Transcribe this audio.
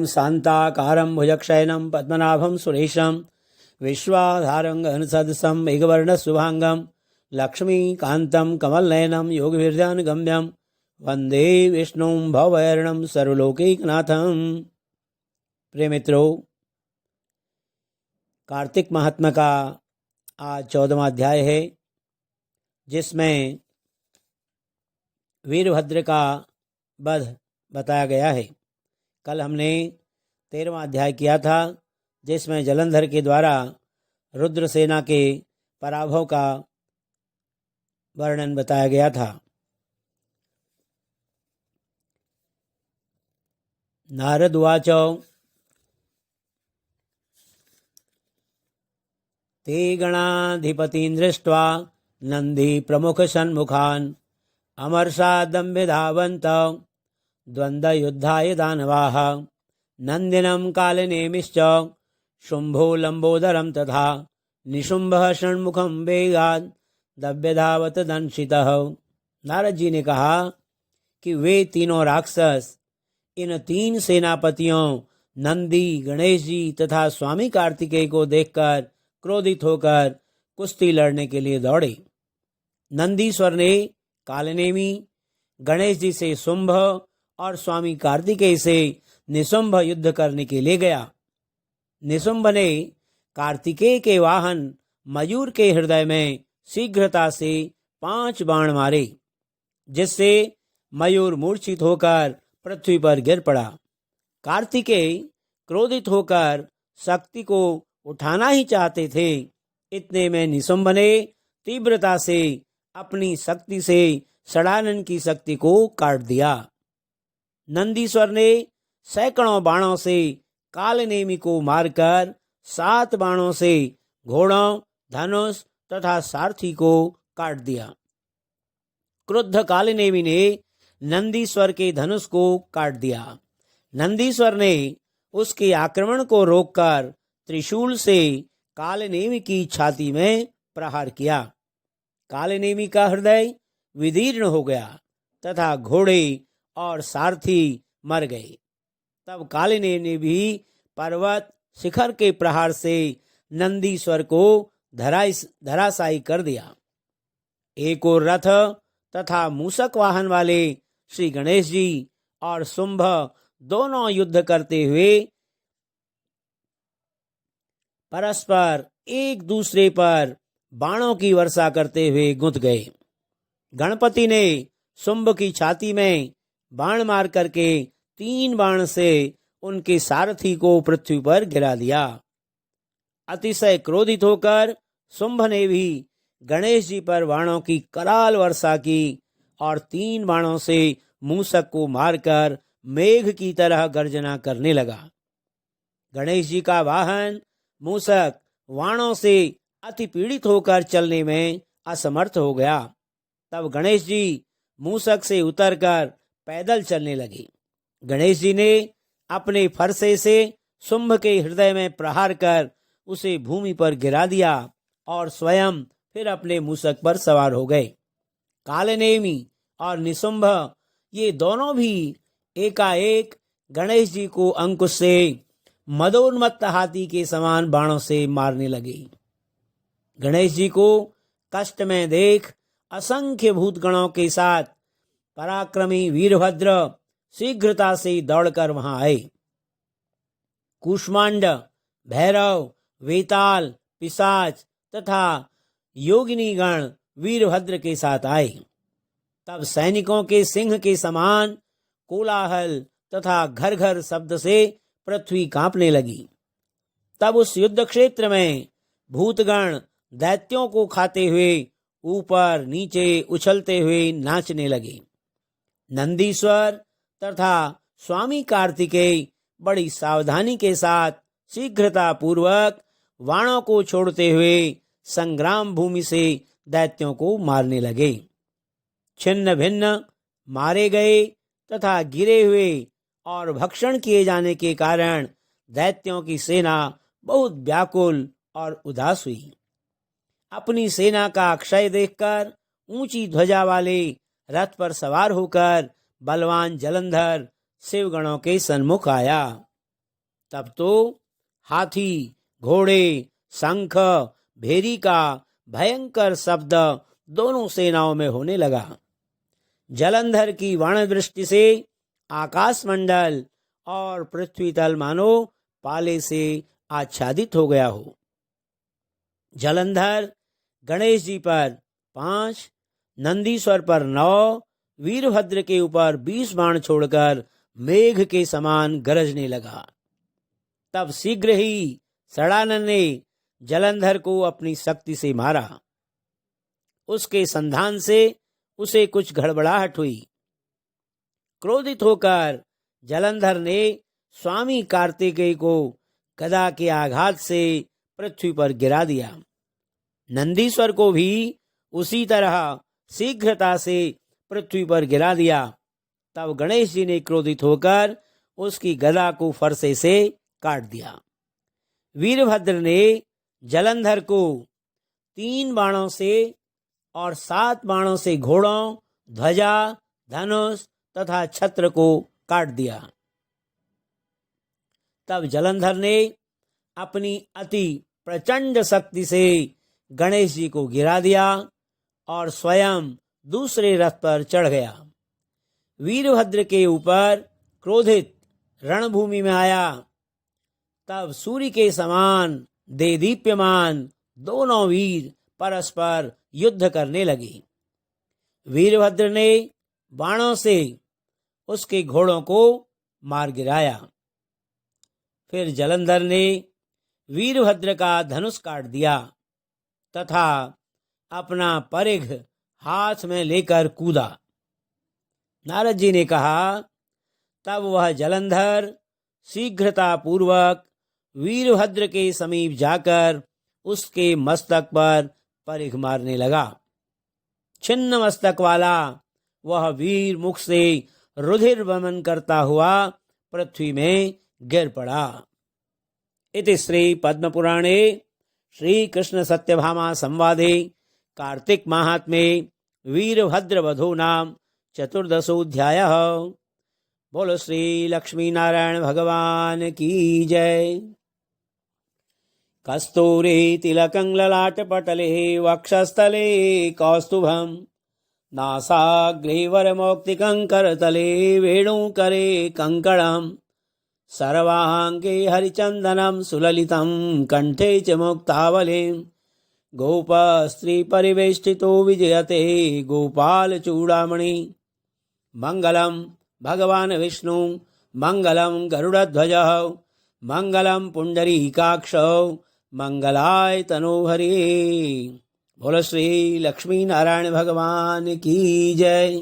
ओम शांताकारं भुजगशयनं पद्मनाभं सुरेशं विश्वाधारं गहनसदृशं मेघवर्णशुभांगं लक्ष्मीकान्तं कमलनयनं योगवीर्यानुगम्यं वंदे विष्णुं भवहरणं सर्वलोकैकनाथं। प्रिय मित्रों, कार्तिक महात्मा का आज 14वां अध्याय है, जिसमें वीरभद्र का वध बताया गया है। कल हमने 13वां अध्याय किया था, जिसमें जलंधर के द्वारा रुद्र सेना के पराभव का वर्णन बताया गया था। नारद उवाच ते गणाधिपतीन् दृष्ट्वा नन्दी प्रमुख सन्मुखान् अमर्षादम्भिधावन्त द्वन्द्वयुद्धाय दानवाः नन्दिनं कालनेमिश्च शुम्भो लम्बोदरं तथा निशुम्भः षण्मुखं वेगात् दव्यधावत दंशितः। नारद जी ने कहा कि वे तीनों राक्षस इन 3 सेनापतियों नंदी, गणेश जी तथा स्वामी कार्तिकेय को देखकर क्रोधित होकर कुश्ती लड़ने के लिए दौड़े। नंदीश्वर ने कालनेमी, गणेश जी से शुंभ और स्वामी कार्तिकेय से निशुंभ युद्ध करने के लिए गया। निशुंभ ने कार्तिकेय के वाहन मयूर के हृदय में शीघ्रता से 5 बाण मारे, जिससे मयूर मूर्छित होकर पृथ्वी पर गिर पड़ा। कार्तिकेय क्रोधित होकर शक्ति को उठाना ही चाहते थे। इतने में निशुंभ ने तीव्रता से अपनी शक्ति से षडानन की शक्ति को काट दिया। नंदीश्वर ने सैकड़ों बाणों से कालनेमी को मारकर 7 बाणों से घोड़ों, धनुष तथा सारथी को काट दिया। क्रुद्ध कालनेमी ने नंदीश्वर के धनुष को काट दिया। नंदीश्वर ने उसके आक्रमण को रोककर त्रिशूल से कालनेमी की छाती में प्रहार किया। कालनेमी का हृदय विदीर्ण हो गया तथा घोड़े और सारथी मर गए। तब कालनेमी भी पर्वत शिखर के प्रहार से नंदीश्वर को धराशायी कर दिया। एक और रथ तथा मूषक वाहन वाले श्री गणेश जी और शुंभ दोनों युद्ध करते हुए परस्पर एक दूसरे पर बाणों की वर्षा करते हुए गुंत गए। गणपति ने शुंभ की छाती में बाण मार करके 3 बाण से उनके सारथी को पृथ्वी पर गिरा दिया। अतिशय क्रोधित होकर शुंभ ने भी गणेश जी पर बाणों की कराल वर्षा की और 3 बाणों से मूषक को मारकर मेघ की तरह गर्जना करने लगा। गणेश जी का वाहन मूषक बाणों से अति पीड़ित होकर चलने में असमर्थ हो गया। तब गणेश जी मूषक से उतरकर पैदल चलने लगे। गणेश जी ने अपने फरसे से शुंभ के हृदय में प्रहार कर उसे भूमि पर गिरा दिया और स्वयं फिर अपने मूषक पर सवार हो गए। कालनेमी और निशुंभ ये दोनों भी एकाएक गणेश जी को अंकुश से मदोन्मत्त हाथी के समान बाणों से मारने लगे। गणेश जी को कष्ट में देख असंख्य भूतगणों के साथ पराक्रमी वीरभद्र शीघ्रता से दौड़कर वहां आए। कूष्मांड, भैरव, वेताल, पिशाच तथा योगिनी गण वीरभद्र के साथ आए। तब सैनिकों के सिंह के समान कोलाहल तथा घर घर शब्द से पृथ्वी कांपने लगी। तब उस युद्ध क्षेत्र में भूतगण दैत्यों को खाते हुए ऊपर नीचे उछलते हुए नाचने लगे। नंदीश्वर तथा स्वामी कार्तिकेय बड़ी सावधानी के साथ शीघ्रता पूर्वक बाणों को छोड़ते हुए संग्राम भूमि से दैत्यों को मारने लगे। छिन्न भिन्न मारे गए तथा गिरे हुए और भक्षण किए जाने के कारण दैत्यों की सेना बहुत व्याकुल और उदास हुई। अपनी सेना का क्षय देखकर ऊंची ध्वजा वाले रथ पर सवार होकर बलवान जलंधर शिवगणों के सन्मुख आया। तब तो हाथी, घोड़े, शंख, भेरी का भयंकर शब्द दोनों सेनाओं में होने लगा। जलंधर की वाण दृष्टि से आकाश मंडल और पृथ्वी तल मानो पाले से आच्छादित हो गया हो। जलंधर गणेश जी पर 5, नंदीश्वर पर 9, वीरभद्र के ऊपर 20 बाण छोड़कर मेघ के समान गरजने लगा। तब शीघ्र ही षडानन ने जलंधर को अपनी शक्ति से मारा। उसके संधान से उसे कुछ गड़बड़ाहट हुई। क्रोधित होकर जलंधर ने स्वामी कार्तिकेय को गदा के आघात से पृथ्वी पर गिरा दिया। नंदीश्वर को भी उसी तरह शीघ्रता से पृथ्वी पर गिरा दिया। तब गणेश जी ने क्रोधित होकर उसकी गदा को फरसे से काट दिया। वीरभद्र ने जलंधर को 3 बाणों से और 7 बाणों से घोड़ों, ध्वजा, धनुष तथा छत्र को काट दिया। तब जलंधर ने अपनी अति प्रचंड शक्ति से गणेश जी को गिरा दिया और स्वयं दूसरे रथ पर चढ़ गया। वीरभद्र के ऊपर क्रोधित रणभूमि में आया। तब सूर्य के समान देदीप्यमान दोनों वीर परस्पर युद्ध करने लगे। वीरभद्र ने बाणों से उसके घोड़ों को मार गिराया। फिर जलंधर ने वीरभद्र का धनुष काट दिया तथा अपना परिघ हाथ में लेकर कूदा। नारद जी ने कहा, तब वह जलंधर शीघ्रता पूर्वक वीरभद्र के समीप जाकर उसके मस्तक पर परिघ मारने लगा। छिन्न मस्तक वाला वह वीर मुख से रुधिर वमन करता हुआ पृथ्वी में गिर पड़ा। इति श्री पद्म पुराणे श्री कृष्ण सत्यभामा संवादे कार्तिक महात्म्ये वीरभद्र वधो नाम चतुर्दशोऽध्यायः। बोलो श्री लक्ष्मी नारायण भगवान की जय। कस्तूरी तिलकं ललाटपटले वक्षस्थले कौस्तुभं नासाग्रे वरमौक्तिकं करतले वेणुकरे कङ्कणं सर्वाङ्गे हरिचन्दनं सुललितं कण्ठे च मुक्तावलिं गोपस्त्री परिवेष्टितो विजयते गोपालचूडामणि। मंगलम भगवान विष्णु मंगलम गरुड़ध्वज मंगलम पुंडरीकाक्ष मंगलाय तनोहरि। बोलो श्री लक्ष्मी नारायण भगवान की जय।